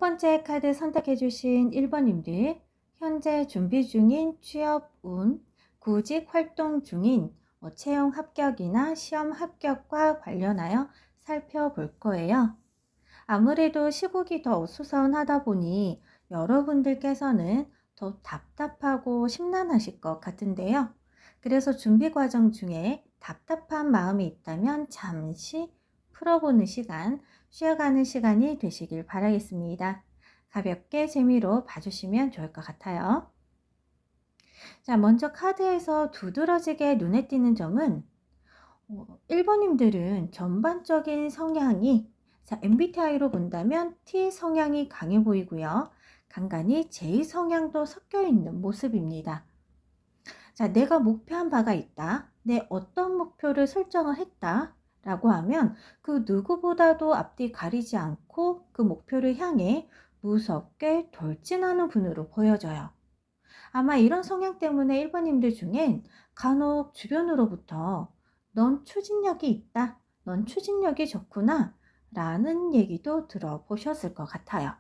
첫 번째 카드 선택해주신 1번님들, 현재 준비 중인 취업 운, 구직 활동 중인 채용 합격이나 시험 합격과 관련하여 살펴볼 거예요. 아무래도 시국이 더 어수선하다 보니 여러분들께서는 더 답답하고 심란하실 것 같은데요. 그래서 준비 과정 중에 답답한 마음이 있다면 잠시 풀어보는 시간, 쉬어가는 시간이 되시길 바라겠습니다. 가볍게 재미로 봐주시면 좋을 것 같아요. 자, 먼저 카드에서 두드러지게 눈에 띄는 점은 1번님들은 전반적인 성향이 MBTI로 본다면 T 성향이 강해 보이고요. 간간히 J 성향도 섞여 있는 모습입니다. 자, 내가 목표한 바가 있다. 내 어떤 목표를 설정을 했다. 라고 하면 그 누구보다도 앞뒤 가리지 않고 그 목표를 향해 무섭게 돌진하는 분으로 보여져요. 아마 이런 성향 때문에 1번님들 중엔 간혹 주변으로부터 넌 추진력이 있다. 넌 추진력이 좋구나. 라는 얘기도 들어보셨을 것 같아요.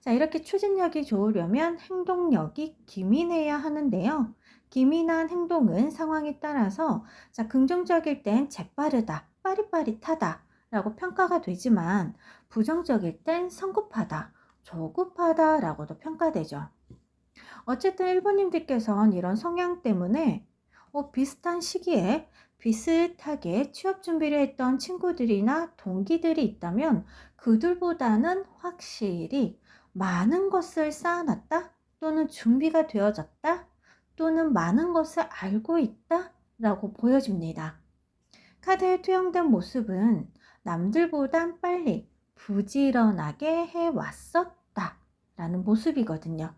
자, 이렇게 추진력이 좋으려면 행동력이 기민해야 하는데요. 기민한 행동은 상황에 따라서 긍정적일 땐 재빠르다, 빠릿빠릿하다 라고 평가가 되지만 부정적일 땐 성급하다, 조급하다 라고도 평가되죠. 어쨌든 1번님들께서는 이런 성향 때문에 비슷한 시기에 비슷하게 취업 준비를 했던 친구들이나 동기들이 있다면 그들보다는 확실히 많은 것을 쌓아놨다 또는 준비가 되어졌다 또는 많은 것을 알고 있다 라고 보여집니다. 카드에 투영된 모습은 남들보단 빨리 부지런하게 해왔었다 라는 모습이거든요.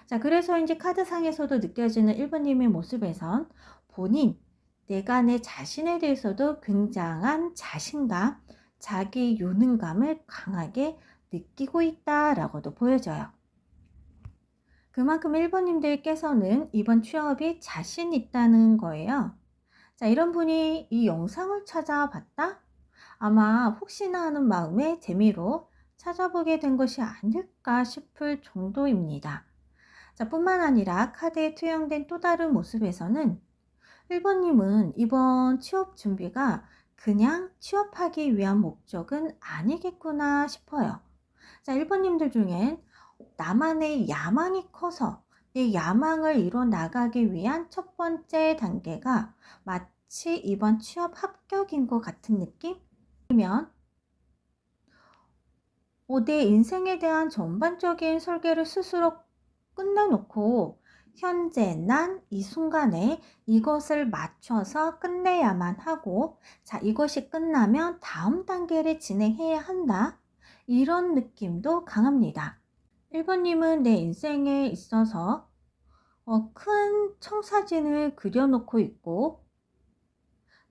자, 그래서 이제 카드상에서도 느껴지는 1번님의 모습에선 본인, 내가 내 자신에 대해서도 굉장한 자신감, 자기 요능감을 강하게 느끼고 있다라고도 보여져요. 그만큼 1번님들께서는 이번 취업이 자신 있다는 거예요. 자, 이런 분이 이 영상을 찾아봤다? 아마 혹시나 하는 마음에 재미로 찾아보게 된 것이 아닐까 싶을 정도입니다. 자, 뿐만 아니라 카드에 투영된 또 다른 모습에서는 1번님은 이번 취업 준비가 그냥 취업하기 위한 목적은 아니겠구나 싶어요. 자, 1번님들 중엔 나만의 야망이 커서 내 야망을 이뤄 나가기 위한 첫 번째 단계가 마치 이번 취업 합격인 것 같은 느낌이면 내 인생에 대한 전반적인 설계를 스스로 끝내놓고 현재 난 이 순간에 이것을 맞춰서 끝내야만 하고 이것이 끝나면 다음 단계를 진행해야 한다. 이런 느낌도 강합니다. 1번님은 내 인생에 있어서 큰 청사진을 그려놓고 있고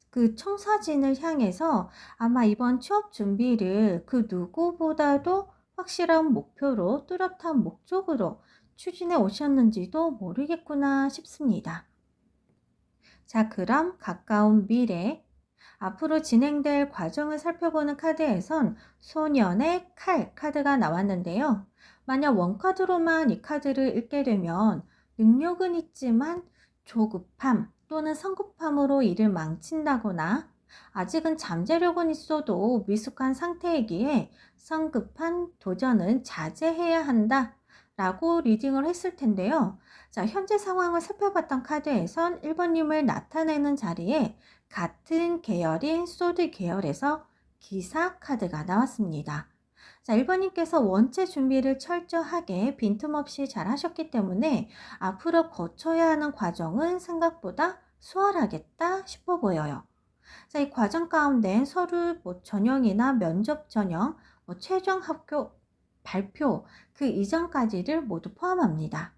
그 청사진을 향해서 아마 이번 취업 준비를 그 누구보다도 확실한 목표로 뚜렷한 목적으로 추진해 오셨는지도 모르겠구나 싶습니다. 자, 그럼 가까운 미래, 앞으로 진행될 과정을 살펴보는 카드에선 소년의 칼 카드가 나왔는데요. 만약 원카드로만 이 카드를 읽게 되면 능력은 있지만 조급함 또는 성급함으로 일을 망친다거나 아직은 잠재력은 있어도 미숙한 상태이기에 성급한 도전은 자제해야 한다 라고 리딩을 했을 텐데요. 자, 현재 상황을 살펴봤던 카드에선 1번님을 나타내는 자리에 같은 계열인 소드 계열에서 기사 카드가 나왔습니다. 자, 1번님께서 원체 준비를 철저하게 빈틈없이 잘 하셨기 때문에 앞으로 거쳐야 하는 과정은 생각보다 수월하겠다 싶어 보여요. 자, 이 과정 가운데 서류 전형이나 면접 전형, 최종 합격 발표 그 이전까지를 모두 포함합니다.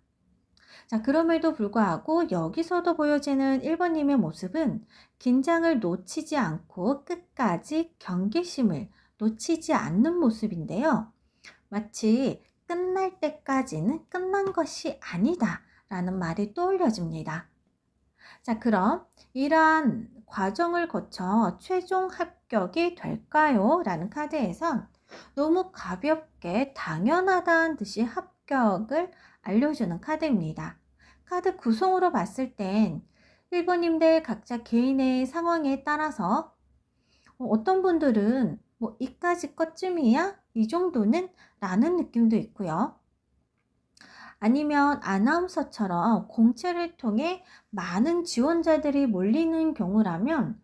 자, 그럼에도 불구하고 여기서도 보여지는 1번님의 모습은 긴장을 놓치지 않고 끝까지 경계심을 놓치지 않는 모습인데요. 마치 끝날 때까지는 끝난 것이 아니다 라는 말이 떠올려집니다. 자, 그럼 이러한 과정을 거쳐 최종 합격이 될까요? 라는 카드에선 너무 가볍게 당연하다는 듯이 합격을 알려주는 카드입니다. 카드 구성으로 봤을 땐 1번님들 각자 개인의 상황에 따라서 어떤 분들은 뭐 이까짓 것쯤이야? 이 정도는? 라는 느낌도 있고요. 아니면 아나운서처럼 공채를 통해 많은 지원자들이 몰리는 경우라면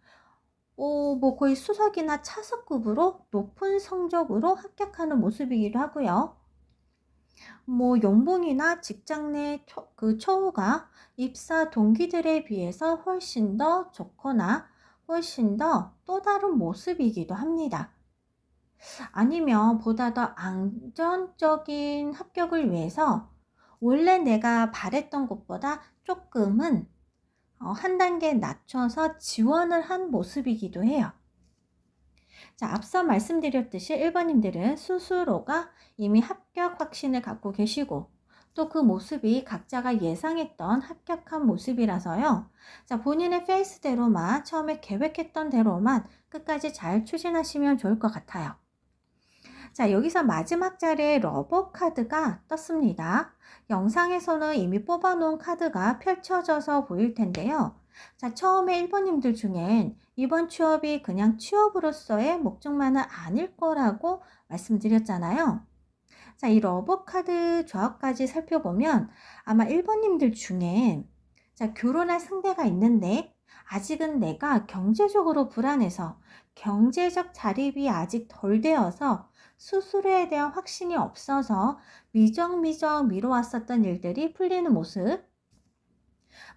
뭐 거의 수석이나 차석급으로 높은 성적으로 합격하는 모습이기도 하고요. 뭐 연봉이나 직장 내 처우가 입사 동기들에 비해서 훨씬 더 좋거나 훨씬 더 또 다른 모습이기도 합니다. 아니면 보다 더 안정적인 합격을 위해서 원래 내가 바랬던 것보다 조금은 한 단계 낮춰서 지원을 한 모습이기도 해요. 자, 앞서 말씀드렸듯이 1번님들은 스스로가 이미 합격 확신을 갖고 계시고 또 그 모습이 각자가 예상했던 합격한 모습이라서요. 자, 본인의 페이스대로만 처음에 계획했던 대로만 끝까지 잘 추진하시면 좋을 것 같아요. 자, 여기서 마지막 자리에 러버 카드가 떴습니다. 영상에서는 이미 뽑아놓은 카드가 펼쳐져서 보일 텐데요. 자, 처음에 1번님들 중엔 이번 취업이 그냥 취업으로서의 목적만은 아닐 거라고 말씀드렸잖아요. 자, 이 러버 카드 조합까지 살펴보면 아마 1번님들 중에 자, 결혼할 상대가 있는데 아직은 내가 경제적으로 불안해서 경제적 자립이 아직 덜 되어서 수술에 대한 확신이 없어서 미적미적 미뤄왔었던 일들이 풀리는 모습,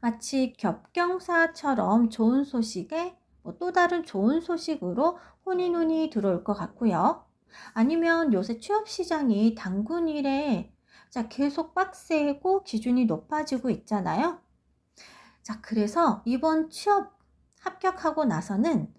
마치 겹경사처럼 좋은 소식에 또 다른 좋은 소식으로 혼인운이 들어올 것 같고요. 아니면 요새 취업 시장이 단군 이래 자, 계속 빡세고 기준이 높아지고 있잖아요. 자, 그래서 이번 취업 합격하고 나서는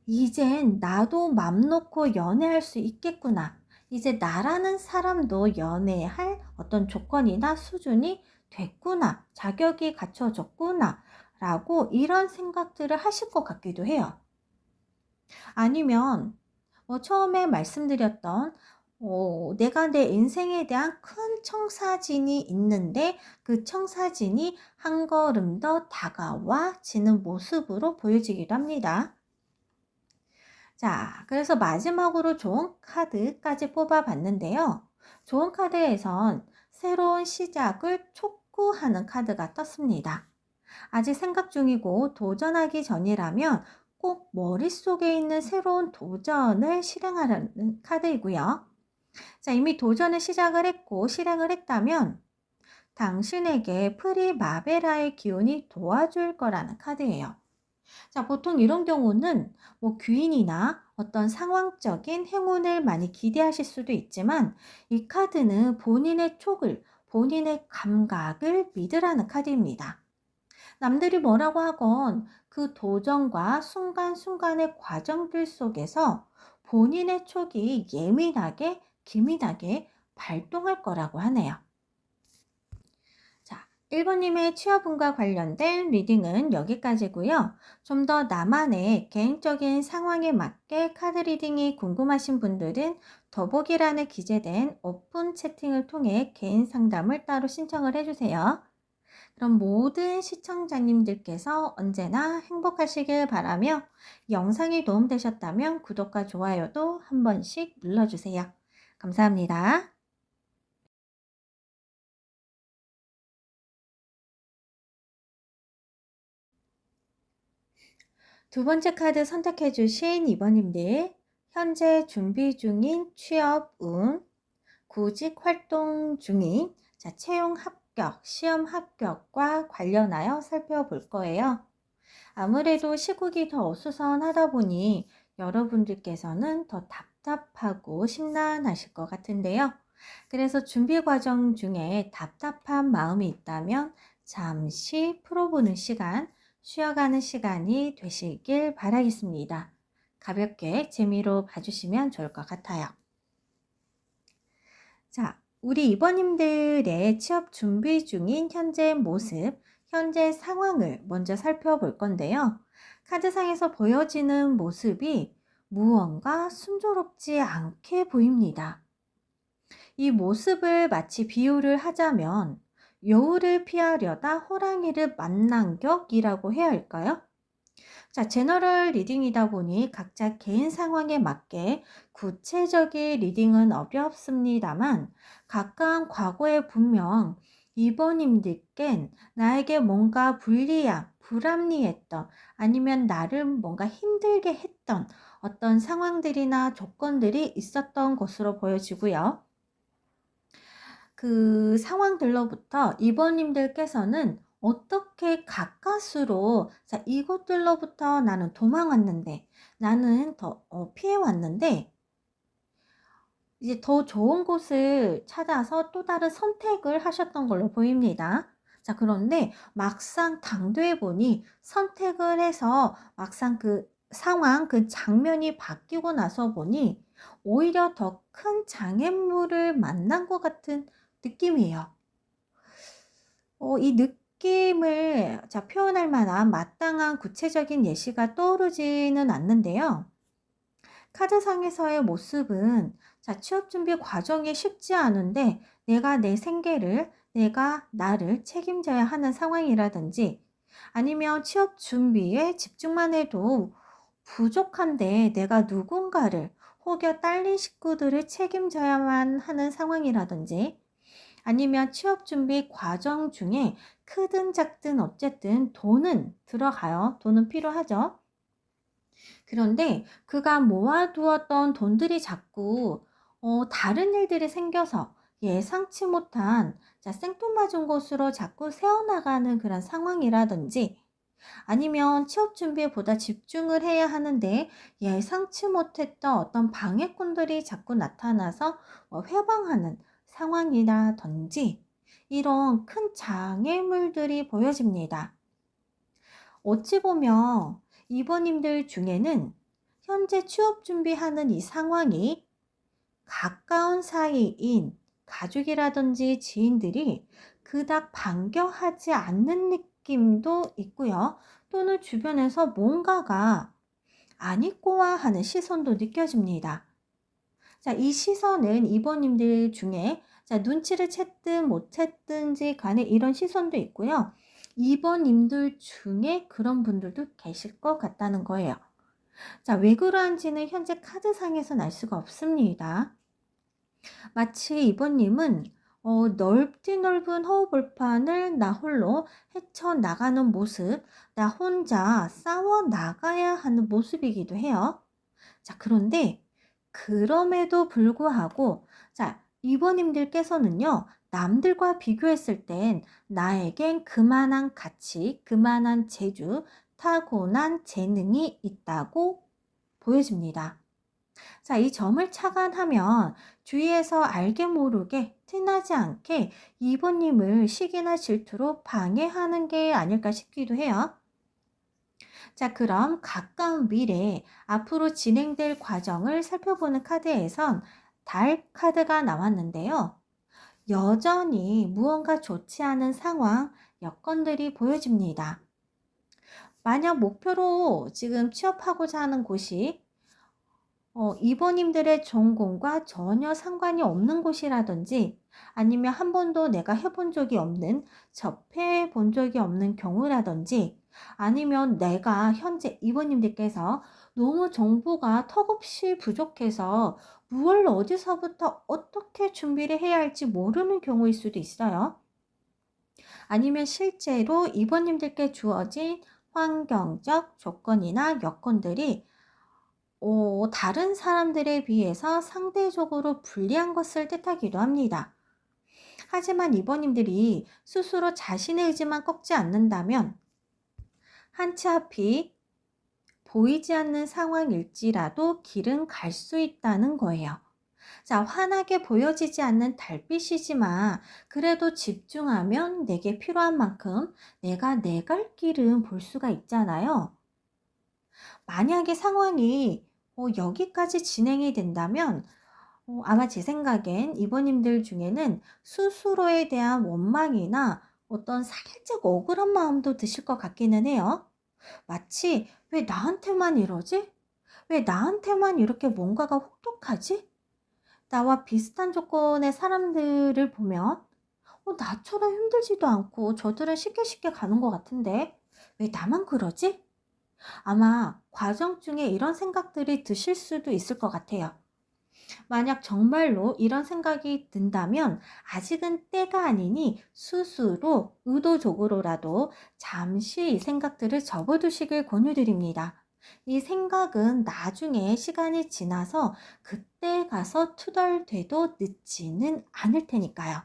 이젠 나도 맘 놓고 연애할 수 있겠구나. 이제 나라는 사람도 연애할 어떤 조건이나 수준이 됐구나. 자격이 갖춰졌구나. 라고 이런 생각들을 하실 것 같기도 해요. 아니면 처음에 말씀드렸던 내가 내 인생에 대한 큰 청사진이 있는데 그 청사진이 한 걸음 더 다가와지는 모습으로 보여지기도 합니다. 자, 그래서 마지막으로 좋은 카드까지 뽑아봤는데요. 좋은 카드에선 새로운 시작을 촉구하는 카드가 떴습니다. 아직 생각 중이고 도전하기 전이라면 꼭 머릿속에 있는 새로운 도전을 실행하려는 카드이고요. 자, 이미 도전을 시작을 했고 실행을 했다면 당신에게 프리마베라의 기운이 도와줄 거라는 카드예요. 자, 보통 이런 경우는 뭐 귀인이나 어떤 상황적인 행운을 많이 기대하실 수도 있지만 이 카드는 본인의 촉을, 본인의 감각을 믿으라는 카드입니다. 남들이 뭐라고 하건 그 도전과 순간순간의 과정들 속에서 본인의 촉이 예민하게, 기민하게 발동할 거라고 하네요. 1번님의 취업운과 관련된 리딩은 여기까지고요. 좀 더 나만의 개인적인 상황에 맞게 카드 리딩이 궁금하신 분들은 더보기란에 기재된 오픈 채팅을 통해 개인 상담을 따로 신청을 해주세요. 그럼 모든 시청자님들께서 언제나 행복하시길 바라며 영상이 도움되셨다면 구독과 좋아요도 한 번씩 눌러주세요. 감사합니다. 두 번째 카드 선택해 주신 2번님들, 현재 준비 중인 취업 운, 구직 활동 중인 채용 합격, 시험 합격과 관련하여 살펴볼 거예요. 아무래도 시국이 더 어수선하다 보니 여러분들께서는 더 답답하고 심란하실 것 같은데요. 그래서 준비 과정 중에 답답한 마음이 있다면 잠시 풀어보는 시간, 쉬어가는 시간이 되시길 바라겠습니다. 가볍게 재미로 봐주시면 좋을 것 같아요. 자, 우리 이번님들의 취업 준비 중인 현재 모습, 현재 상황을 먼저 살펴볼 건데요. 카드상에서 보여지는 모습이 무언가 순조롭지 않게 보입니다. 이 모습을 마치 비유를 하자면 여우를 피하려다 호랑이를 만난 격이라고 해야 할까요? 자, 제너럴 리딩이다 보니 각자 개인 상황에 맞게 구체적인 리딩은 어렵습니다만 가까운 과거에 분명 이번님들께는 나에게 뭔가 불리한, 불합리했던 아니면 나를 뭔가 힘들게 했던 어떤 상황들이나 조건들이 있었던 것으로 보여지고요. 그 상황들로부터 이번님들께서는 어떻게 가까스로 자, 이것들로부터 나는 도망왔는데 나는 더 피해왔는데 이제 더 좋은 곳을 찾아서 또 다른 선택을 하셨던 걸로 보입니다. 자, 그런데 막상 당도해 보니 선택을 해서 막상 그 상황, 그 장면이 바뀌고 나서 보니 오히려 더 큰 장애물을 만난 것 같은 느낌이에요. 이 느낌을 자, 표현할 만한 마땅한 구체적인 예시가 떠오르지는 않는데요. 카드상에서의 모습은 자, 취업 준비 과정이 쉽지 않은데 내가 내 생계를, 내가 나를 책임져야 하는 상황이라든지 아니면 취업 준비에 집중만 해도 부족한데 내가 누군가를 혹여 딸린 식구들을 책임져야만 하는 상황이라든지 아니면 취업 준비 과정 중에 크든 작든 어쨌든 돈은 들어가요. 돈은 필요하죠. 그런데 그가 모아두었던 돈들이 자꾸 다른 일들이 생겨서 예상치 못한 자, 생뚱맞은 곳으로 자꾸 새어나가는 그런 상황이라든지 아니면 취업 준비에 보다 집중을 해야 하는데 예상치 못했던 어떤 방해꾼들이 자꾸 나타나서 회방하는 상황이라든지 이런 큰 장애물들이 보여집니다. 어찌 보면 이번님들 중에는 현재 취업 준비하는 이 상황이 가까운 사이인 가족이라든지 지인들이 그닥 반겨하지 않는 느낌도 있고요. 또는 주변에서 뭔가가 아니꼬아 하는 시선도 느껴집니다. 자, 이 시선은 이번님들 중에 자, 눈치를 챘든 못 챘든지 간에 이런 시선도 있고요. 이번님들 중에 그런 분들도 계실 것 같다는 거예요. 자, 왜 그러한지는 현재 카드상에서는 알 수가 없습니다. 마치 이번님은 넓디 넓은 허허벌판을 나 홀로 헤쳐나가는 모습, 나 혼자 싸워 나가야 하는 모습이기도 해요. 자, 그런데 그럼에도 불구하고 자, 이번님들께서는요. 남들과 비교했을 땐 나에겐 그만한 가치, 그만한 재주, 타고난 재능이 있다고 보여집니다. 자, 이 점을 착안하면 주위에서 알게 모르게 티나지 않게 이번님을 시기나 질투로 방해하는 게 아닐까 싶기도 해요. 자, 그럼 가까운 미래 앞으로 진행될 과정을 살펴보는 카드에선 달 카드가 나왔는데요. 여전히 무언가 좋지 않은 상황, 여건들이 보여집니다. 만약 목표로 지금 취업하고자 하는 곳이 이번님들의 전공과 전혀 상관이 없는 곳이라든지 아니면 한 번도 내가 해본 적이 없는, 접해 본 적이 없는 경우라든지 아니면 내가 현재 이번님들께서 너무 정보가 턱없이 부족해서 무얼 어디서부터 어떻게 준비를 해야 할지 모르는 경우일 수도 있어요. 아니면 실제로 이번님들께 주어진 환경적 조건이나 여건들이 다른 사람들에 비해서 상대적으로 불리한 것을 뜻하기도 합니다. 하지만 이번님들이 스스로 자신의 의지만 꺾지 않는다면 한 치 앞이 보이지 않는 상황일지라도 길은 갈 수 있다는 거예요. 자, 환하게 보여지지 않는 달빛이지만 그래도 집중하면 내게 필요한 만큼 내가 내 갈 길은 볼 수가 있잖아요. 만약에 상황이 여기까지 진행이 된다면 아마 제 생각엔 이번님들 중에는 스스로에 대한 원망이나 어떤 살짝 억울한 마음도 드실 것 같기는 해요. 마치 왜 나한테만 이러지? 왜 나한테만 이렇게 뭔가가 혹독하지? 나와 비슷한 조건의 사람들을 보면 나처럼 힘들지도 않고 저들은 쉽게 쉽게 가는 것 같은데 왜 나만 그러지? 아마 과정 중에 이런 생각들이 드실 수도 있을 것 같아요. 만약 정말로 이런 생각이 든다면 아직은 때가 아니니 스스로 의도적으로라도 잠시 이 생각들을 접어두시길 권유드립니다. 이 생각은 나중에 시간이 지나서 그때 가서 투덜대도 늦지는 않을 테니까요.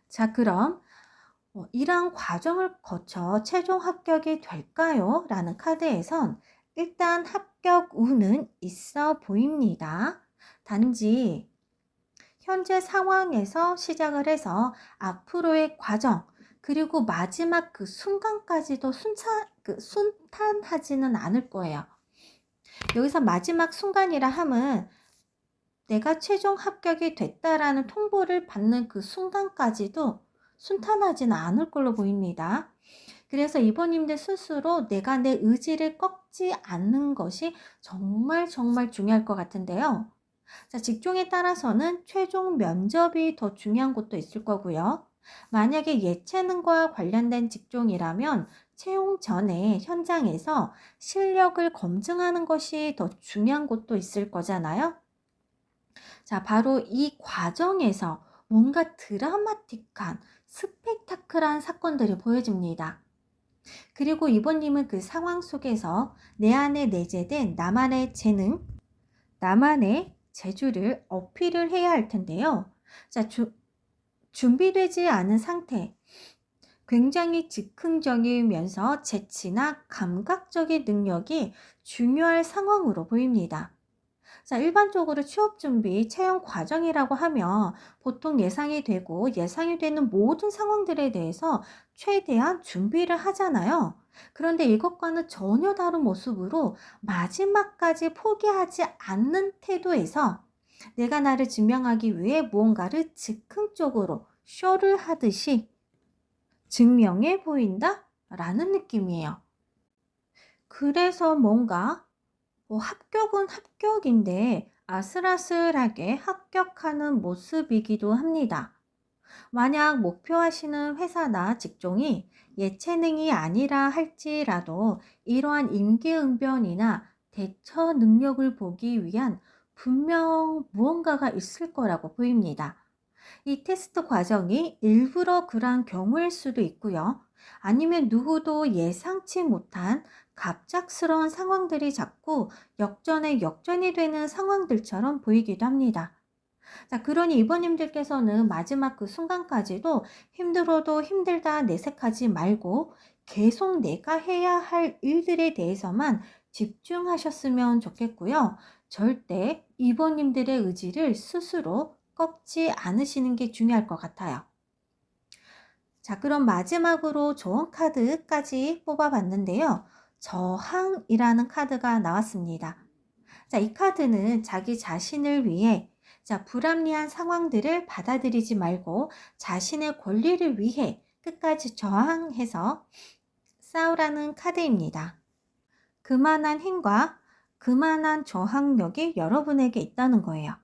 자, 그럼 이러한 과정을 거쳐 최종 합격이 될까요? 라는 카드에선 일단 합격 운은 있어 보입니다. 단지 현재 상황에서 시작을 해서 앞으로의 과정, 그리고 마지막 그 순간까지도 순탄하지는 않을 거예요. 여기서 마지막 순간이라 함은 내가 최종 합격이 됐다라는 통보를 받는 그 순간까지도 순탄하지는 않을 걸로 보입니다. 그래서 이번님들 스스로 내가 내 의지를 꺾지 않는 것이 정말 정말 중요할 것 같은데요. 자, 직종에 따라서는 최종 면접이 더 중요한 곳도 있을 거고요. 만약에 예체능과 관련된 직종이라면 채용 전에 현장에서 실력을 검증하는 것이 더 중요한 곳도 있을 거잖아요. 자, 바로 이 과정에서 뭔가 드라마틱한 스펙타클한 사건들이 보여집니다. 그리고 이번님은 그 상황 속에서 내 안에 내재된 나만의 재능, 나만의 재주를 어필을 해야 할 텐데요. 자, 준비되지 않은 상태, 굉장히 즉흥적이면서 재치나 감각적인 능력이 중요할 상황으로 보입니다. 자, 일반적으로 취업 준비, 채용 과정이라고 하면 보통 예상이 되는 모든 상황들에 대해서 최대한 준비를 하잖아요. 그런데 이것과는 전혀 다른 모습으로 마지막까지 포기하지 않는 태도에서 내가 나를 증명하기 위해 무언가를 즉흥적으로 쇼를 하듯이 증명해 보인다? 라는 느낌이에요. 그래서 뭔가 합격은 합격인데 아슬아슬하게 합격하는 모습이기도 합니다. 만약 목표하시는 회사나 직종이 예체능이 아니라 할지라도 이러한 임기응변이나 대처 능력을 보기 위한 분명 무언가가 있을 거라고 보입니다. 이 테스트 과정이 일부러 그러한 경우일 수도 있고요. 아니면 누구도 예상치 못한 갑작스러운 상황들이 자꾸 역전에 역전이 되는 상황들처럼 보이기도 합니다. 자, 그러니 이번님들께서는 마지막 그 순간까지도 힘들어도 힘들다 내색하지 말고 계속 내가 해야 할 일들에 대해서만 집중하셨으면 좋겠고요. 절대 이번님들의 의지를 스스로 꺾지 않으시는 게 중요할 것 같아요. 자, 그럼 마지막으로 조언 카드까지 뽑아봤는데요. 저항이라는 카드가 나왔습니다. 자, 이 카드는 자기 자신을 위해 불합리한 상황들을 받아들이지 말고 자신의 권리를 위해 끝까지 저항해서 싸우라는 카드입니다. 그만한 힘과 그만한 저항력이 여러분에게 있다는 거예요.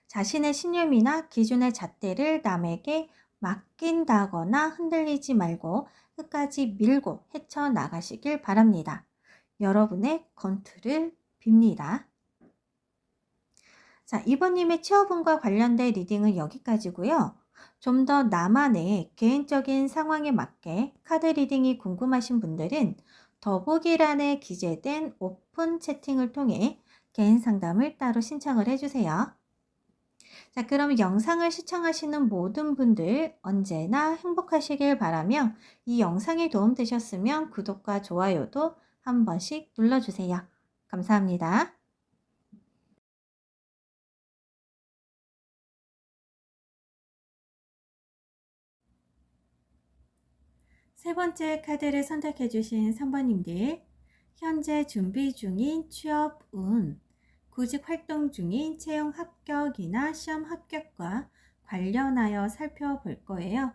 자신의 신념이나 기준의 잣대를 남에게 맡긴다거나 흔들리지 말고 끝까지 밀고 헤쳐나가시길 바랍니다. 여러분의 건투를 빕니다. 자, 이번님의 취업운과 관련된 리딩은 여기까지고요. 좀 더 나만의 개인적인 상황에 맞게 카드 리딩이 궁금하신 분들은 더보기란에 기재된 오픈 채팅을 통해 개인 상담을 따로 신청을 해주세요. 자, 그럼 영상을 시청하시는 모든 분들 언제나 행복하시길 바라며 이 영상이 도움되셨으면 구독과 좋아요도 한 번씩 눌러주세요. 감사합니다. 세 번째 카드를 선택해 주신 3번님들, 현재 준비 중인 취업 운, 구직 활동 중인 채용 합격이나 시험 합격과 관련하여 살펴볼 거예요.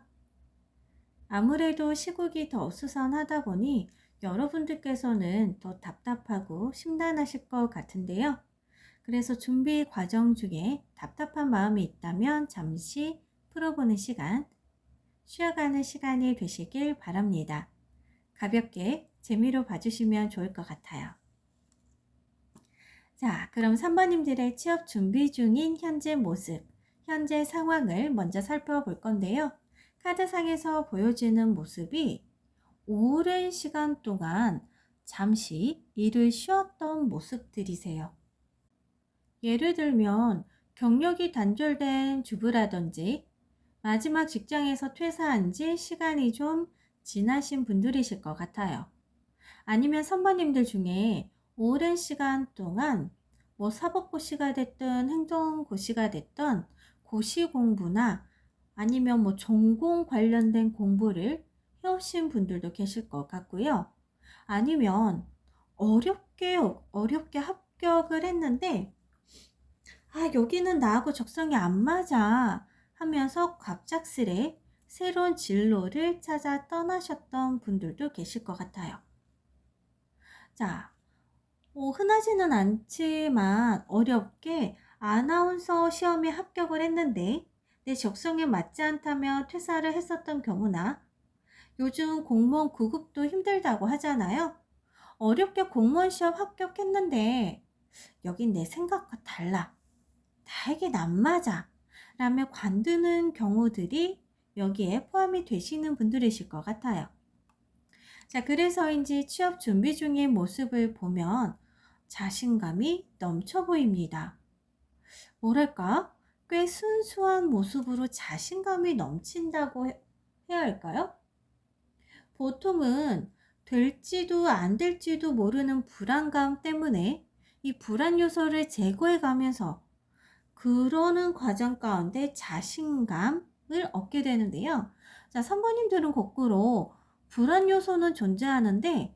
아무래도 시국이 더 어수선하다 보니 여러분들께서는 더 답답하고 심란하실 것 같은데요. 그래서 준비 과정 중에 답답한 마음이 있다면 잠시 풀어보는 시간, 쉬어가는 시간이 되시길 바랍니다. 가볍게 재미로 봐주시면 좋을 것 같아요. 자, 그럼 3번님들의 취업 준비 중인 현재 모습, 현재 상황을 먼저 살펴볼 건데요. 카드상에서 보여지는 모습이 오랜 시간 동안 잠시 일을 쉬었던 모습들이세요. 예를 들면 경력이 단절된 주부라든지 마지막 직장에서 퇴사한 지 시간이 좀 지나신 분들이실 것 같아요. 아니면 선배님들 중에 오랜 시간 동안 사법고시가 됐든 행정고시가 됐든 고시 공부나 아니면 전공 관련된 공부를 해오신 분들도 계실 것 같고요. 아니면 어렵게 합격을 했는데 여기는 나하고 적성이 안 맞아 하면서 갑작스레 새로운 진로를 찾아 떠나셨던 분들도 계실 것 같아요. 자, 흔하지는 않지만 어렵게 아나운서 시험에 합격을 했는데 내 적성에 맞지 않다며 퇴사를 했었던 경우나 요즘 공무원 구급도 힘들다고 하잖아요. 어렵게 공무원 시험 합격했는데 여긴 내 생각과 달라. 나에겐 안 맞아. 라며 관두는 경우들이 여기에 포함이 되시는 분들이실 것 같아요. 자, 그래서인지 취업 준비 중인 모습을 보면 자신감이 넘쳐 보입니다. 뭐랄까? 꽤 순수한 모습으로 자신감이 넘친다고 해야 할까요? 보통은 될지도 안 될지도 모르는 불안감 때문에 이 불안 요소를 제거해 가면서 그러는 과정 가운데 자신감을 얻게 되는데요. 자, 3번님들은 거꾸로 불안 요소는 존재하는데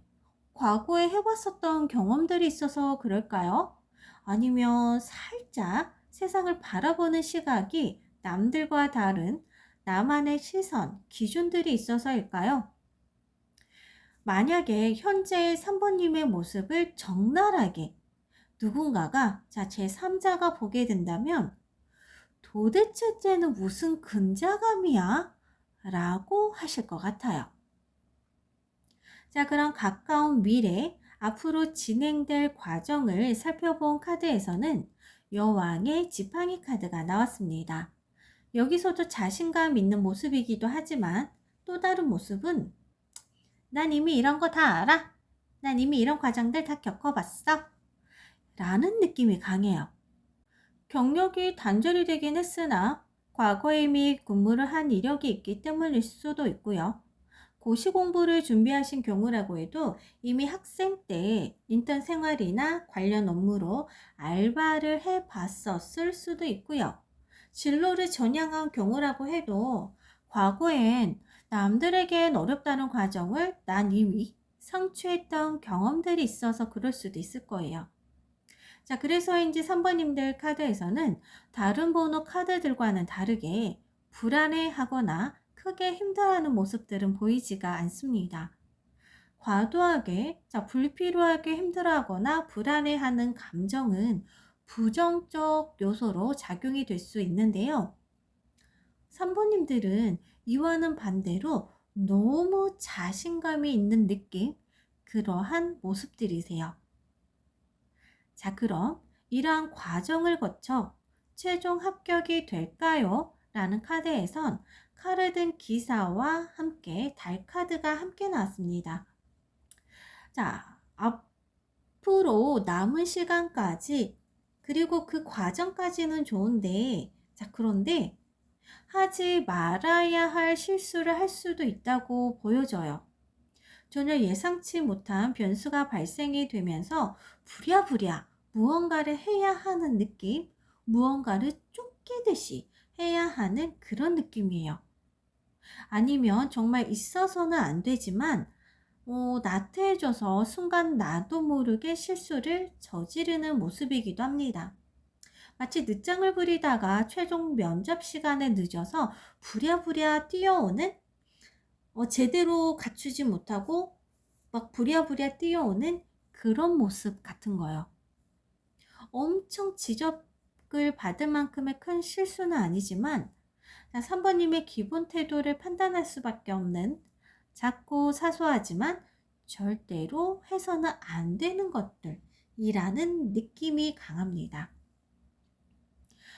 과거에 해봤었던 경험들이 있어서 그럴까요? 아니면 살짝 세상을 바라보는 시각이 남들과 다른 나만의 시선, 기준들이 있어서일까요? 만약에 현재의 3번님의 모습을 적나라하게 누군가가 제3자가 보게 된다면 도대체 쟤는 무슨 근자감이야? 라고 하실 것 같아요. 자, 그럼 가까운 미래 앞으로 진행될 과정을 살펴본 카드에서는 여왕의 지팡이 카드가 나왔습니다. 여기서도 자신감 있는 모습이기도 하지만 또 다른 모습은 난 이미 이런 거 다 알아. 난 이미 이런 과정들 다 겪어봤어. 라는 느낌이 강해요. 경력이 단절이 되긴 했으나 과거에 이미 근무를 한 이력이 있기 때문일 수도 있고요. 고시 공부를 준비하신 경우라고 해도 이미 학생 때 인턴 생활이나 관련 업무로 알바를 해봤었을 수도 있고요. 진로를 전향한 경우라고 해도 과거엔 남들에겐 어렵다는 과정을 난 이미 성취했던 경험들이 있어서 그럴 수도 있을 거예요. 자, 그래서인지 3번님들 카드에서는 다른 번호 카드들과는 다르게 불안해하거나 크게 힘들어하는 모습들은 보이지가 않습니다. 과도하게, 불필요하게 힘들어하거나 불안해하는 감정은 부정적 요소로 작용이 될 수 있는데요. 3번님들은 이와는 반대로 너무 자신감이 있는 느낌, 그러한 모습들이세요. 자, 그럼 이러한 과정을 거쳐 최종 합격이 될까요? 라는 카드에선 카르든 기사와 함께 달 카드가 함께 나왔습니다. 자, 앞으로 남은 시간까지 그리고 그 과정까지는 좋은데 그런데 하지 말아야 할 실수를 할 수도 있다고 보여져요. 전혀 예상치 못한 변수가 발생이 되면서 부랴부랴 무언가를 해야 하는 느낌, 무언가를 쫓기듯이 해야 하는 그런 느낌이에요. 아니면 정말 있어서는 안 되지만 나태해져서 순간 나도 모르게 실수를 저지르는 모습이기도 합니다. 마치 늦장을 부리다가 최종 면접 시간에 늦어서 부랴부랴 뛰어오는 제대로 갖추지 못하고 막 부랴부랴 뛰어오는 그런 모습 같은 거예요. 엄청 지적을 받을 만큼의 큰 실수는 아니지만 3번님의 기본 태도를 판단할 수밖에 없는 작고 사소하지만 절대로 해서는 안 되는 것들이라는 느낌이 강합니다.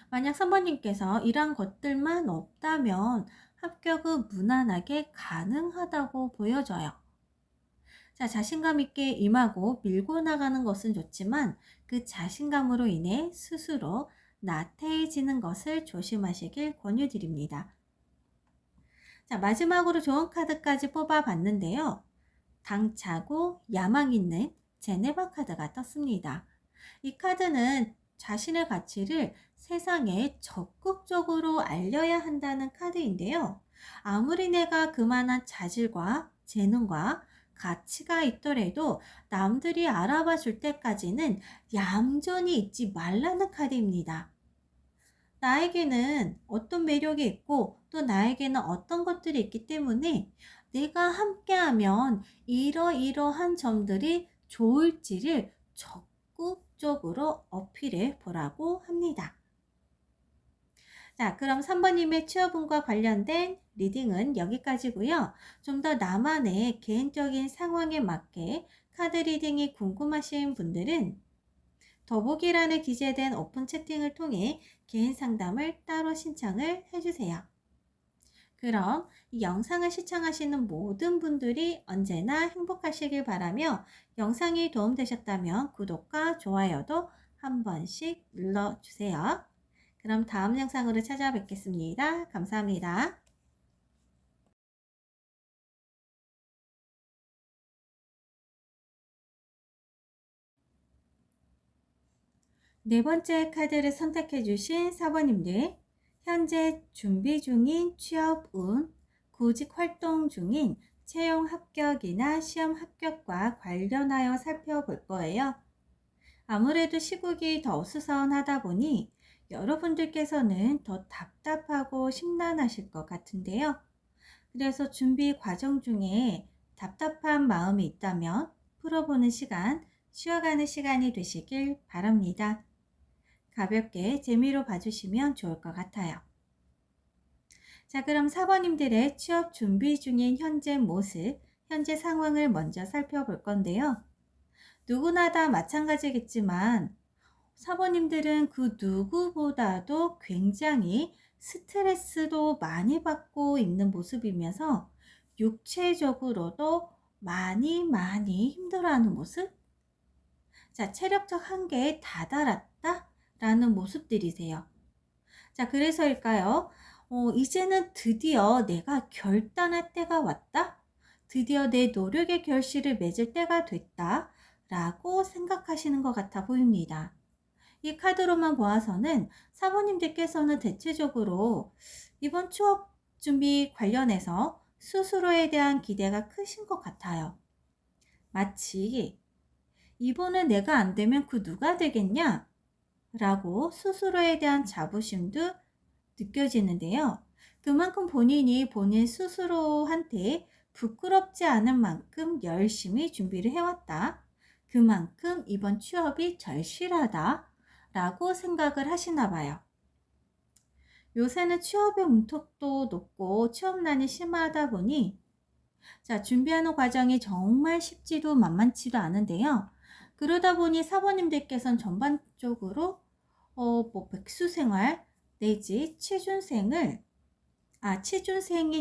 만약 3번님께서 이러한 것들만 없다면 합격은 무난하게 가능하다고 보여져요. 자, 자신감 있게 임하고 밀고 나가는 것은 좋지만 그 자신감으로 인해 스스로 나태해지는 것을 조심하시길 권유드립니다. 자, 마지막으로 좋은 카드까지 뽑아봤는데요. 당차고 야망 있는 제네바 카드가 떴습니다. 이 카드는 자신의 가치를 세상에 적극적으로 알려야 한다는 카드인데요. 아무리 내가 그만한 자질과 재능과 가치가 있더라도 남들이 알아봐 줄 때까지는 얌전히 있지 말라는 카드입니다. 나에게는 어떤 매력이 있고 또 나에게는 어떤 것들이 있기 때문에 내가 함께하면 이러이러한 점들이 좋을지를 적극적으로 어필해 보라고 합니다. 자, 그럼 3번님의 취업운과 관련된 리딩은 여기까지고요. 좀 더 나만의 개인적인 상황에 맞게 카드 리딩이 궁금하신 분들은 더보기란에 기재된 오픈 채팅을 통해 개인 상담을 따로 신청을 해주세요. 그럼 이 영상을 시청하시는 모든 분들이 언제나 행복하시길 바라며 영상이 도움되셨다면 구독과 좋아요도 한 번씩 눌러주세요. 그럼 다음 영상으로 찾아뵙겠습니다. 감사합니다. 네 번째 카드를 선택해 주신 4번님들, 현재 준비 중인 취업운, 구직 활동 중인 채용 합격이나 시험 합격과 관련하여 살펴볼 거예요. 아무래도 시국이 더 어수선하다 보니 여러분들께서는 더 답답하고 심란하실 것 같은데요. 그래서 준비 과정 중에 답답한 마음이 있다면 풀어보는 시간, 쉬어가는 시간이 되시길 바랍니다. 가볍게 재미로 봐주시면 좋을 것 같아요. 자, 그럼 4번님들의 취업 준비 중인 현재 모습, 현재 상황을 먼저 살펴볼 건데요. 누구나 다 마찬가지겠지만 4번님들은 그 누구보다도 굉장히 스트레스도 많이 받고 있는 모습이면서 육체적으로도 많이 힘들어하는 모습? 자, 체력적 한계에 다다랐다 라는 모습들이세요. 자, 그래서일까요? 이제는 드디어 내가 결단할 때가 왔다? 드디어 내 노력의 결실을 맺을 때가 됐다 라고 생각하시는 것 같아 보입니다. 이 카드로만 보아서는 사모님들께서는 대체적으로 이번 취업 준비 관련해서 스스로에 대한 기대가 크신 것 같아요. 마치 이번에 내가 안 되면 그 누가 되겠냐? 라고 스스로에 대한 자부심도 느껴지는데요. 그만큼 본인이 본인 스스로한테 부끄럽지 않은 만큼 열심히 준비를 해왔다. 그만큼 이번 취업이 절실하다 라고 생각을 하시나 봐요. 요새는 취업의 문턱도 높고 취업난이 심하다 보니 자, 준비하는 과정이 정말 쉽지도 만만치도 않은데요. 그러다 보니 사모님들께서는 전반적으로 백수생활 내지 취준생인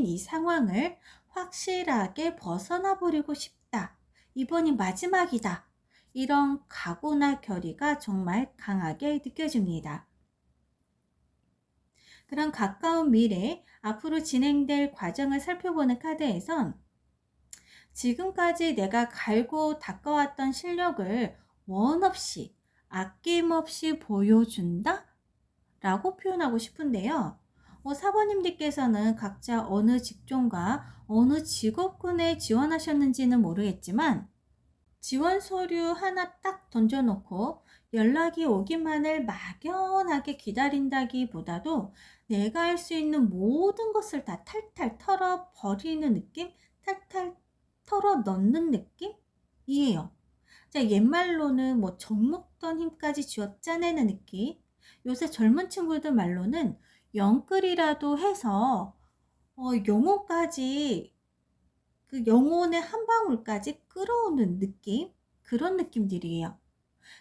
이 상황을 확실하게 벗어나 버리고 싶다. 이번이 마지막이다. 이런 각오나 결의가 정말 강하게 느껴집니다. 그런 가까운 미래, 앞으로 진행될 과정을 살펴보는 카드에선 지금까지 내가 갈고 닦아왔던 실력을 원 없이 아낌없이 보여준다? 라고 표현하고 싶은데요. 4번님들께서는 각자 어느 직종과 어느 직업군에 지원하셨는지는 모르겠지만 지원 서류 하나 딱 던져놓고 연락이 오기만을 막연하게 기다린다기보다도 내가 할 수 있는 모든 것을 다 탈탈 털어버리는 느낌? 탈탈 털어 넣는 느낌? 이에요. 자, 옛말로는 뭐 젖먹던 힘까지 쥐어짜내는 느낌. 요새 젊은 친구들 말로는 영끌이라도 해서 영혼까지, 그 영혼의 한 방울까지 끌어오는 느낌. 그런 느낌들이에요.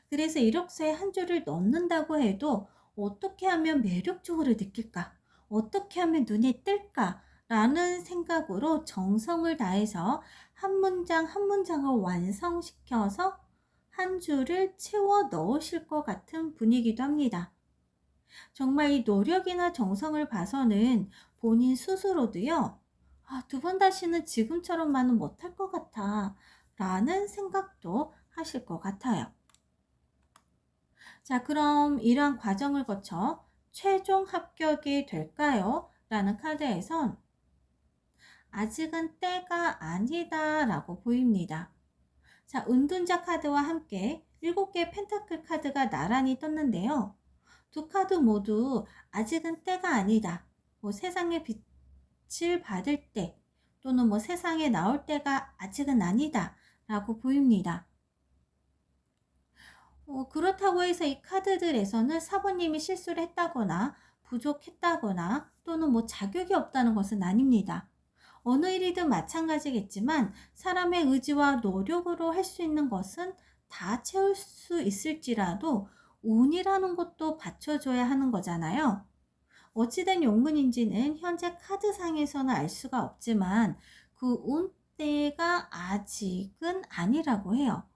그래서 이력서에 한 줄을 넣는다고 해도 어떻게 하면 매력적으로 느낄까? 어떻게 하면 눈에 뜰까? 라는 생각으로 정성을 다해서 한 문장 한 문장을 완성시켜서 한 줄을 채워 넣으실 것 같은 분위기도 합니다. 정말 이 노력이나 정성을 봐서는 본인 스스로도요, 두 번 다시는 지금처럼만은 못할 것 같아 라는 생각도 하실 것 같아요. 자, 그럼 이러한 과정을 거쳐 최종 합격이 될까요? 라는 카드에선 아직은 때가 아니다 라고 보입니다. 자, 은둔자 카드와 함께 7개의 펜타클 카드가 나란히 떴는데요. 두 카드 모두 아직은 때가 아니다. 뭐 세상의 빛을 받을 때 또는 뭐 세상에 나올 때가 아직은 아니다 라고 보입니다. 그렇다고 해서 이 카드들에서는 사부님이 실수를 했다거나 부족했다거나 또는 뭐 자격이 없다는 것은 아닙니다. 어느 일이든 마찬가지겠지만 사람의 의지와 노력으로 할 수 있는 것은 다 채울 수 있을지라도 운이라는 것도 받쳐줘야 하는 거잖아요. 어찌된 용문인지는 현재 카드상에서는 알 수가 없지만 그 운때가 아직은 아니라고 해요.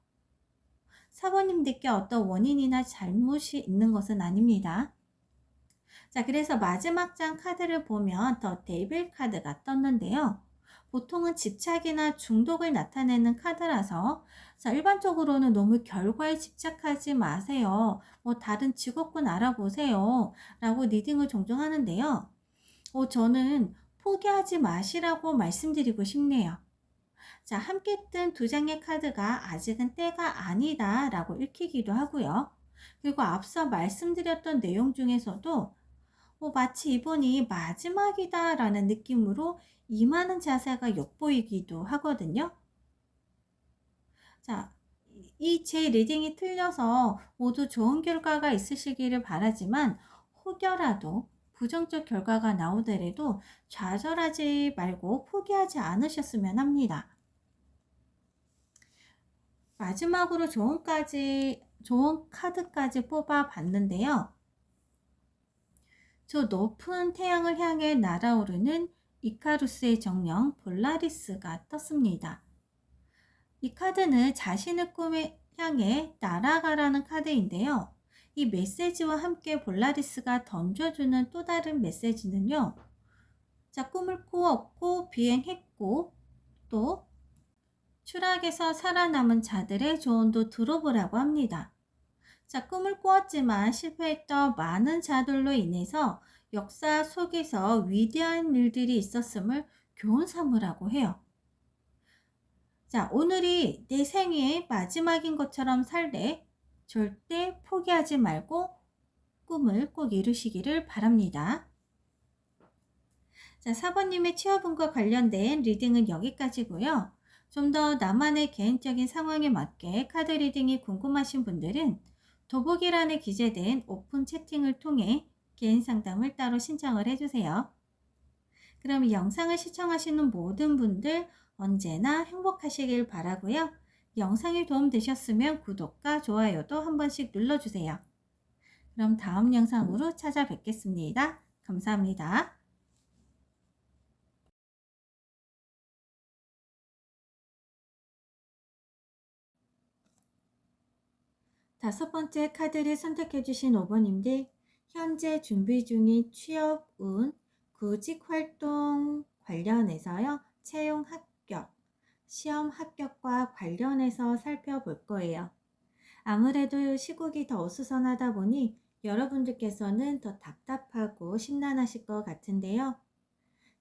사모님들께 어떤 원인이나 잘못이 있는 것은 아닙니다. 자, 그래서 마지막 장 카드를 보면 더 데빌 카드가 떴는데요. 보통은 집착이나 중독을 나타내는 카드라서, 자, 일반적으로는 너무 결과에 집착하지 마세요. 뭐 다른 직업군 알아보세요. 라고 리딩을 종종 하는데요. 저는 포기하지 마시라고 말씀드리고 싶네요. 자, 함께 뜬 두 장의 카드가 아직은 때가 아니다 라고 읽히기도 하고요. 그리고 앞서 말씀드렸던 내용 중에서도 마치 이번이 마지막이다 라는 느낌으로 임하는 자세가 엿보이기도 하거든요. 자, 이 제 리딩이 틀려서 모두 좋은 결과가 있으시기를 바라지만 혹여라도 부정적 결과가 나오더라도 좌절하지 말고 포기하지 않으셨으면 합니다. 마지막으로 좋은 카드까지 뽑아 봤는데요. 저 높은 태양을 향해 날아오르는 이카루스의 정령 볼라리스가 떴습니다. 이 카드는 자신의 꿈에 향해 날아가라는 카드인데요. 이 메시지와 함께 볼라리스가 던져주는 또 다른 메시지는요. 자, 꿈을 꾸었고 비행했고 또 추락에서 살아남은 자들의 조언도 들어보라고 합니다. 자, 꿈을 꾸었지만 실패했던 많은 자들로 인해서 역사 속에서 위대한 일들이 있었음을 교훈 삼으라고 해요. 자, 오늘이 내 생애의 마지막인 것처럼 살되 절대 포기하지 말고 꿈을 꼭 이루시기를 바랍니다. 자, 사번님의 취업운과 관련된 리딩은 여기까지고요. 좀 더 나만의 개인적인 상황에 맞게 카드 리딩이 궁금하신 분들은 더보기란에 기재된 오픈 채팅을 통해 개인 상담을 따로 신청을 해주세요. 그럼 이 영상을 시청하시는 모든 분들 언제나 행복하시길 바라고요. 영상이 도움되셨으면 구독과 좋아요도 한 번씩 눌러주세요. 그럼 다음 영상으로 찾아뵙겠습니다. 감사합니다. 다섯 번째 카드를 선택해주신 5번님들, 현재 준비 중인 취업 운, 구직 활동 관련해서요, 채용 합격, 시험 합격과 관련해서 살펴볼 거예요. 아무래도 시국이 더 어수선하다 보니 여러분들께서는 더 답답하고 심란하실 것 같은데요.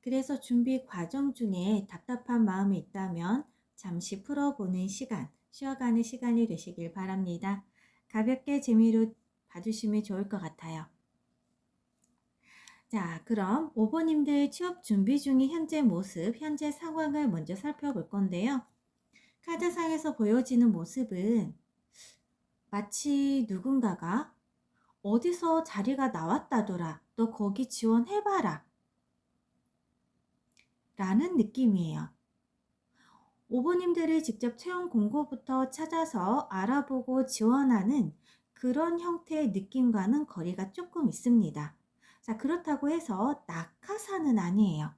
그래서 준비 과정 중에 답답한 마음이 있다면 잠시 풀어보는 시간, 쉬어가는 시간이 되시길 바랍니다. 가볍게 재미로 봐주시면 좋을 것 같아요. 자, 그럼 5번님들 취업 준비 중인 현재 모습, 현재 상황을 먼저 살펴볼 건데요. 카드상에서 보여지는 모습은 마치 누군가가 어디서 자리가 나왔다더라. 너 거기 지원해봐라. 라는 느낌이에요. 오보님들이 직접 채용 공고부터 찾아서 알아보고 지원하는 그런 형태의 느낌과는 거리가 조금 있습니다. 자, 그렇다고 해서 낙하산은 아니에요.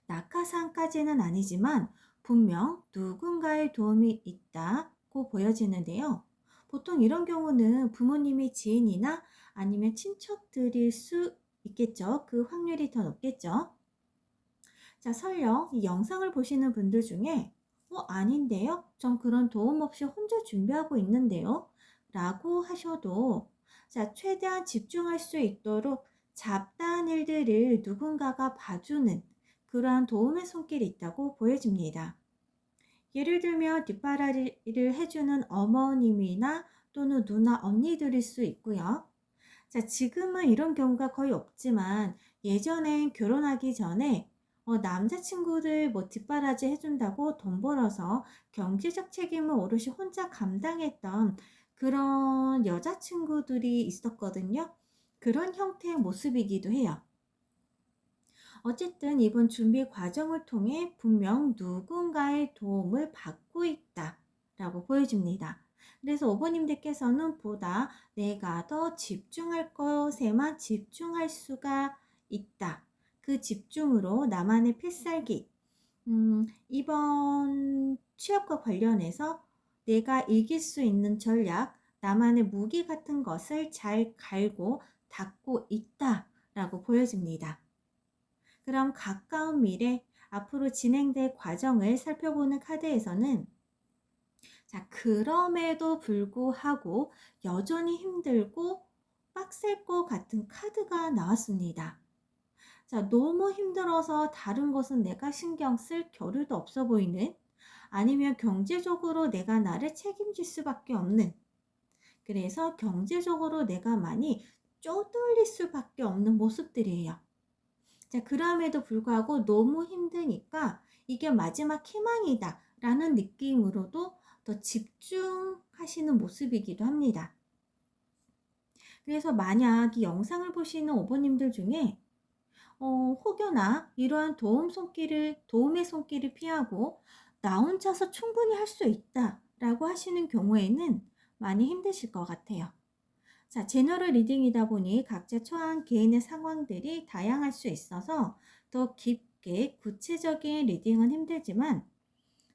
낙하산까지는 아니지만 분명 누군가의 도움이 있다고 보여지는데요. 보통 이런 경우는 부모님의 지인이나 아니면 친척들일 수 있겠죠. 그 확률이 더 높겠죠. 자, 설령 이 영상을 보시는 분들 중에 아닌데요? 전 그런 도움 없이 혼자 준비하고 있는데요? 라고 하셔도 자, 최대한 집중할 수 있도록 잡다한 일들을 누군가가 봐주는 그러한 도움의 손길이 있다고 보여집니다. 예를 들면 뒷바라리를 해주는 어머님이나 또는 누나, 언니들일 수 있고요. 자, 지금은 이런 경우가 거의 없지만 예전엔 결혼하기 전에 남자친구들 뒷바라지 해준다고 돈 벌어서 경제적 책임을 오롯이 혼자 감당했던 그런 여자친구들이 있었거든요. 그런 형태의 모습이기도 해요. 어쨌든 이번 준비 과정을 통해 분명 누군가의 도움을 받고 있다라고 보여집니다. 그래서 오버님들께서는 보다 내가 더 집중할 것에만 집중할 수가 있다. 그 집중으로 나만의 필살기, 이번 취업과 관련해서 내가 이길 수 있는 전략, 나만의 무기 같은 것을 잘 갈고 닦고 있다라고 보여집니다. 그럼 가까운 미래, 앞으로 진행될 과정을 살펴보는 카드에서는 자, 그럼에도 불구하고 여전히 힘들고 빡셀 것 같은 카드가 나왔습니다. 자, 너무 힘들어서 다른 것은 내가 신경 쓸 겨를도 없어 보이는, 아니면 경제적으로 내가 나를 책임질 수밖에 없는, 그래서 경제적으로 내가 많이 쪼들릴 수밖에 없는 모습들이에요. 자, 그럼에도 불구하고 너무 힘드니까 이게 마지막 희망이다 라는 느낌으로도 더 집중하시는 모습이기도 합니다. 그래서 만약 이 영상을 보시는 오버님들 중에 혹여나 이러한 도움의 손길을 피하고 나 혼자서 충분히 할 수 있다 라고 하시는 경우에는 많이 힘드실 것 같아요. 자, 제너럴 리딩이다 보니 각자 처한 개인의 상황들이 다양할 수 있어서 더 깊게 구체적인 리딩은 힘들지만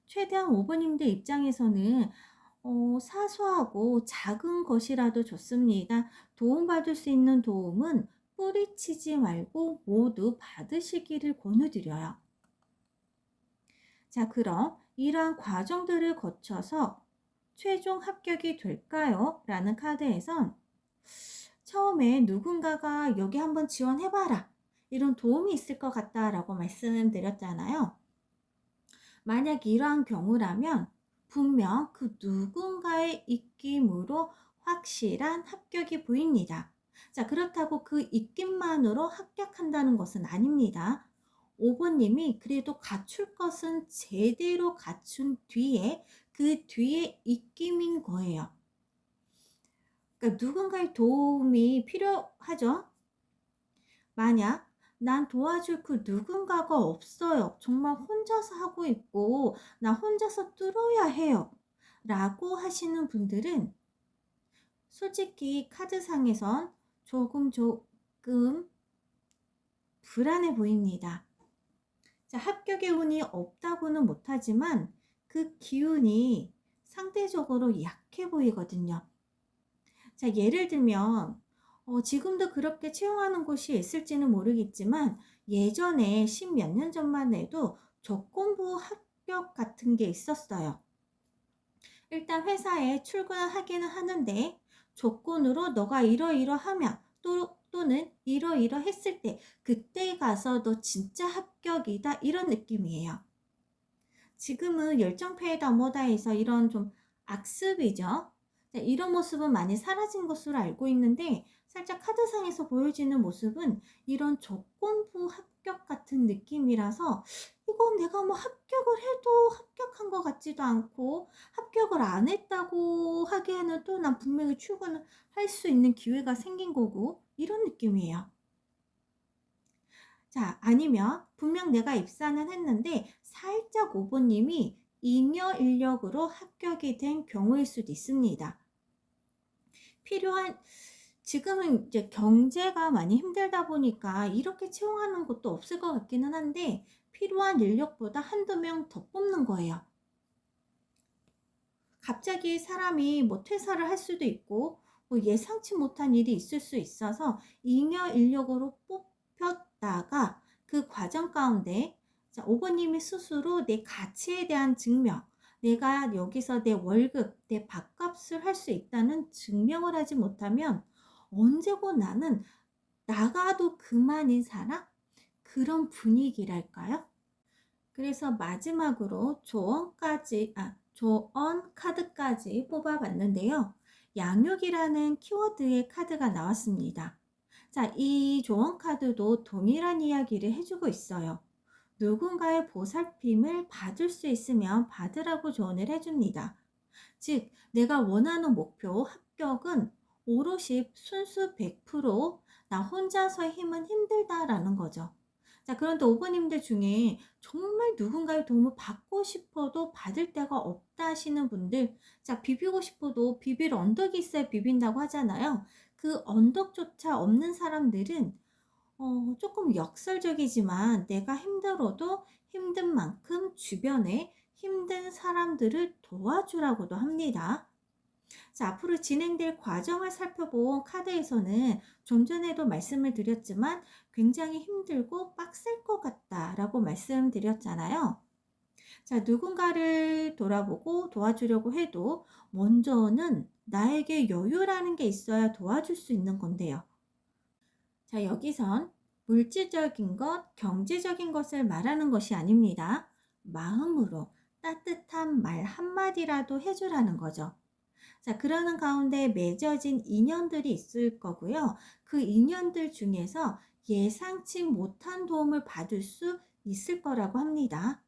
최대한 오버님들 입장에서는 사소하고 작은 것이라도 좋습니다. 도움받을 수 있는 도움은 뿌리치지 말고 모두 받으시기를 권유드려요. 자, 그럼 이러한 과정들을 거쳐서 최종 합격이 될까요? 라는 카드에선 처음에 누군가가 여기 한번 지원해봐라, 이런 도움이 있을 것 같다라고 말씀드렸잖아요. 만약 이러한 경우라면 분명 그 누군가의 입김으로 확실한 합격이 보입니다. 자, 그렇다고 그 입김만으로 합격한다는 것은 아닙니다. 5번님이 그래도 갖출 것은 제대로 갖춘 뒤에 그 뒤에 입김인 거예요. 그러니까 누군가의 도움이 필요하죠. 만약 난 도와줄 그 누군가가 없어요. 정말 혼자서 하고 있고 나 혼자서 뚫어야 해요. 라고 하시는 분들은 솔직히 카드상에선 조금 불안해 보입니다. 자, 합격의 운이 없다고는 못하지만 그 기운이 상대적으로 약해 보이거든요. 자, 예를 들면 지금도 그렇게 채용하는 곳이 있을지는 모르겠지만 예전에 10몇 년 전만 해도 조건부 합격 같은 게 있었어요. 일단 회사에 출근을 하기는 하는데 조건으로 너가 이러이러하면 또는 이러이러했을 때 그때 가서 너 진짜 합격이다, 이런 느낌이에요. 지금은 열정페이다 뭐다 해서 이런 좀 악습이죠. 이런 모습은 많이 사라진 것으로 알고 있는데 살짝 카드상에서 보여지는 모습은 이런 조건부 합격 같은 느낌이라서 내가 뭐 합격을 해도 합격한 것 같지도 않고 합격을 안 했다고 하기에는 또 난 분명히 출근을 할 수 있는 기회가 생긴 거고 이런 느낌이에요. 자, 아니면 분명 내가 입사는 했는데 살짝 오버님이 잉여 인력으로 합격이 된 경우일 수도 있습니다. 필요한 지금은 이제 경제가 많이 힘들다 보니까 이렇게 채용하는 것도 없을 것 같기는 한데 필요한 인력보다 한두 명 더 뽑는 거예요. 갑자기 사람이 뭐 퇴사를 할 수도 있고 뭐 예상치 못한 일이 있을 수 있어서 잉여 인력으로 뽑혔다가 그 과정 가운데 자, 오버님이 스스로 내 가치에 대한 증명, 내가 여기서 내 월급, 내 밥값을 할 수 있다는 증명을 하지 못하면 언제고 나는 나가도 그만인 사람? 그런 분위기랄까요? 그래서 마지막으로 조언 카드까지 뽑아봤는데요. 양육이라는 키워드의 카드가 나왔습니다. 자, 이 조언 카드도 동일한 이야기를 해주고 있어요. 누군가의 보살핌을 받을 수 있으면 받으라고 조언을 해줍니다. 즉, 내가 원하는 목표 합격은 오롯이 순수 100%나 혼자서의 힘은 힘들다라는 거죠. 자, 그런데 오버님들 중에 정말 누군가의 도움을 받고 싶어도 받을 데가 없다 하시는 분들, 자, 비비고 싶어도 비빌 언덕이 있어야 비빈다고 하잖아요. 그 언덕조차 없는 사람들은 조금 역설적이지만 내가 힘들어도 힘든 만큼 주변에 힘든 사람들을 도와주라고도 합니다. 자, 앞으로 진행될 과정을 살펴본 카드에서는 좀 전에도 말씀을 드렸지만 굉장히 힘들고 빡셀 것 같다라고 말씀드렸잖아요. 자, 누군가를 돌아보고 도와주려고 해도 먼저는 나에게 여유라는 게 있어야 도와줄 수 있는 건데요. 자, 여기선 물질적인 것, 경제적인 것을 말하는 것이 아닙니다. 마음으로 따뜻한 말 한마디라도 해주라는 거죠. 자, 그러는 가운데 맺어진 인연들이 있을 거고요. 그 인연들 중에서 예상치 못한 도움을 받을 수 있을 거라고 합니다.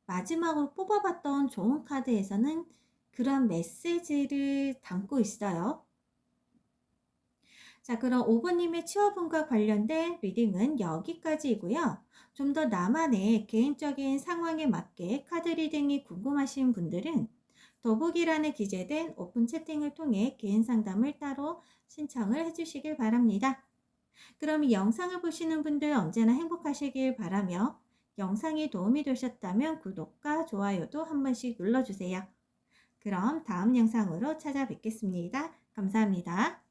마지막으로 뽑아봤던 좋은 카드에서는 그런 메시지를 담고 있어요. 자, 그럼 오버님의 취업운과 관련된 리딩은 여기까지이고요. 좀 더 나만의 개인적인 상황에 맞게 카드 리딩이 궁금하신 분들은 더보기란에 기재된 오픈 채팅을 통해 개인 상담을 따로 신청을 해주시길 바랍니다. 그럼 이 영상을 보시는 분들 언제나 행복하시길 바라며 영상이 도움이 되셨다면 구독과 좋아요도 한 번씩 눌러주세요. 그럼 다음 영상으로 찾아뵙겠습니다. 감사합니다.